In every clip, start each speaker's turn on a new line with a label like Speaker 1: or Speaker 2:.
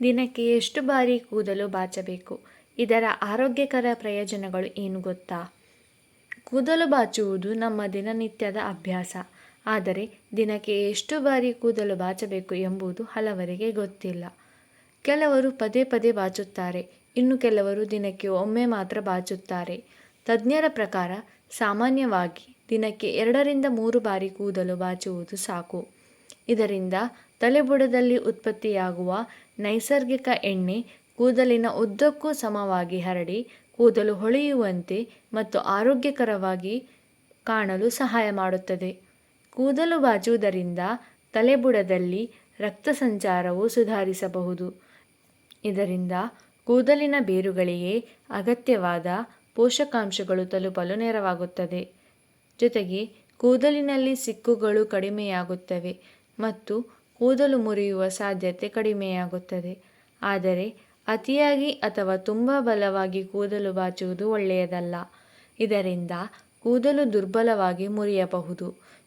Speaker 1: ದಿನಕ್ಕೆ ಎಷ್ಟು ಬಾರಿ ಕೂದಲು ಬಾಚಬೇಕು? ಇದರ ಆರೋಗ್ಯಕರ ಪ್ರಯೋಜನಗಳು ಏನು ಗೊತ್ತಾ? ಕೂದಲು ಬಾಚುವುದು ನಮ್ಮ ದಿನನಿತ್ಯದ ಅಭ್ಯಾಸ. ಆದರೆ ದಿನಕ್ಕೆ ಎಷ್ಟು ಬಾರಿ ಕೂದಲು ಬಾಚಬೇಕು ಎಂಬುದು ಹಲವರಿಗೆ ಗೊತ್ತಿಲ್ಲ. ಕೆಲವರು ಪದೇ ಪದೇ ಬಾಚುತ್ತಾರೆ, ಇನ್ನು ಕೆಲವರು ದಿನಕ್ಕೆ ಒಮ್ಮೆ ಮಾತ್ರ ಬಾಚುತ್ತಾರೆ. ತಜ್ಞರ ಪ್ರಕಾರ ಸಾಮಾನ್ಯವಾಗಿ ದಿನಕ್ಕೆ 2 ರಿಂದ 3 ಬಾರಿ ಕೂದಲು ಬಾಚುವುದು ಸಾಕು. ಇದರಿಂದ ತಲೆಬುಡದಲ್ಲಿ ಉತ್ಪತ್ತಿಯಾಗುವ ನೈಸರ್ಗಿಕ ಎಣ್ಣೆ ಕೂದಲಿನ ಉದ್ದಕ್ಕೂ ಸಮವಾಗಿ ಹರಡಿ ಕೂದಲು ಹೊಳೆಯುವಂತೆ ಮತ್ತು ಆರೋಗ್ಯಕರವಾಗಿ ಕಾಣಲು ಸಹಾಯ ಮಾಡುತ್ತದೆ. ಕೂದಲು ಬಾಚುವುದರಿಂದ ತಲೆಬುಡದಲ್ಲಿ ರಕ್ತ ಸಂಚಾರವು ಸುಧಾರಿಸಬಹುದು. ಇದರಿಂದ ಕೂದಲಿನ ಬೇರುಗಳಿಗೆ ಅಗತ್ಯವಾದ ಪೋಷಕಾಂಶಗಳು ತಲುಪಲು ನೆರವಾಗುತ್ತದೆ. ಜೊತೆಗೆ ಕೂದಲಿನಲ್ಲಿ ಸಿಕ್ಕುಗಳು ಕಡಿಮೆಯಾಗುತ್ತವೆ ಮತ್ತು ಕೂದಲು ಮುರಿಯುವ ಸಾಧ್ಯತೆ ಕಡಿಮೆಯಾಗುತ್ತದೆ. ಆದರೆ ಅತಿಯಾಗಿ ಅಥವಾ ತುಂಬ ಬಲವಾಗಿ ಕೂದಲು ಬಾಚುವುದು ಒಳ್ಳೆಯದಲ್ಲ. ಇದರಿಂದ ಕೂದಲು ದುರ್ಬಲವಾಗಿ ಮುರಿಯಬಹುದು.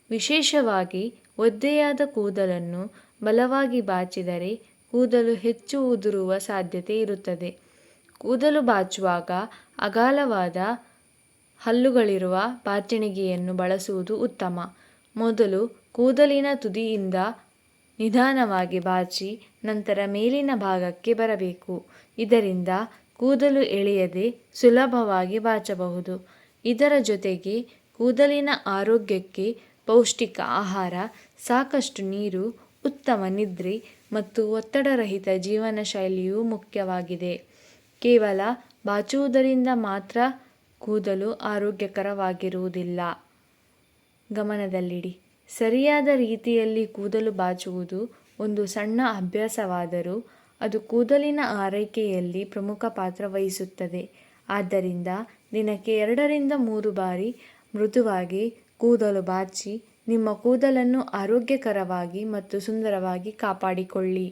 Speaker 1: ವಿಶೇಷವಾಗಿ ಒದ್ದೆಯಾದ ಕೂದಲನ್ನು ಬಲವಾಗಿ ಬಾಚಿದರೆ ಕೂದಲು ಹೆಚ್ಚು ಉದುರುವ ಸಾಧ್ಯತೆ ಇರುತ್ತದೆ. ಕೂದಲು ಬಾಚುವಾಗ ಅಗಲವಾದ ಹಲ್ಲುಗಳಿರುವ ಬಾಚಣಿಗೆಯನ್ನು ಬಳಸುವುದು ಉತ್ತಮ. ಮೊದಲು ಕೂದಲಿನ ತುದಿಯಿಂದ ನಿಧಾನವಾಗಿ ಬಾಚಿ ನಂತರ ಮೇಲಿನ ಭಾಗಕ್ಕೆ ಬರಬೇಕು. ಇದರಿಂದ ಕೂದಲು ಎಳೆಯದೆ ಸುಲಭವಾಗಿ ಬಾಚಬಹುದು. ಇದರ ಜೊತೆಗೆ ಕೂದಲಿನ ಆರೋಗ್ಯಕ್ಕೆ ಪೌಷ್ಟಿಕ ಆಹಾರ, ಸಾಕಷ್ಟು ನೀರು, ಉತ್ತಮ ನಿದ್ರೆ ಮತ್ತು ಒತ್ತಡರಹಿತ ಜೀವನ ಶೈಲಿಯೂ ಮುಖ್ಯವಾಗಿದೆ. ಕೇವಲ ಬಾಚುವುದರಿಂದ ಮಾತ್ರ ಕೂದಲು ಆರೋಗ್ಯಕರವಾಗಿರುವುದಿಲ್ಲ. ಗಮನದಲ್ಲಿಡಿ, ಸರಿಯಾದ ರೀತಿಯಲ್ಲಿ ಕೂದಲು ಬಾಚುವುದು ಒಂದು ಸಣ್ಣ ಅಭ್ಯಾಸವಾದರೂ ಅದು ಕೂದಲಿನ ಆರೈಕೆಯಲ್ಲಿ ಪ್ರಮುಖ ಪಾತ್ರ ವಹಿಸುತ್ತದೆ. ಆದ್ದರಿಂದ ದಿನಕ್ಕೆ 2 ರಿಂದ 3 ಬಾರಿ ಮೃದುವಾಗಿ ಕೂದಲು ಬಾಚಿ ನಿಮ್ಮ ಕೂದಲನ್ನು ಆರೋಗ್ಯಕರವಾಗಿ ಮತ್ತು ಸುಂದರವಾಗಿ ಕಾಪಾಡಿಕೊಳ್ಳಿ.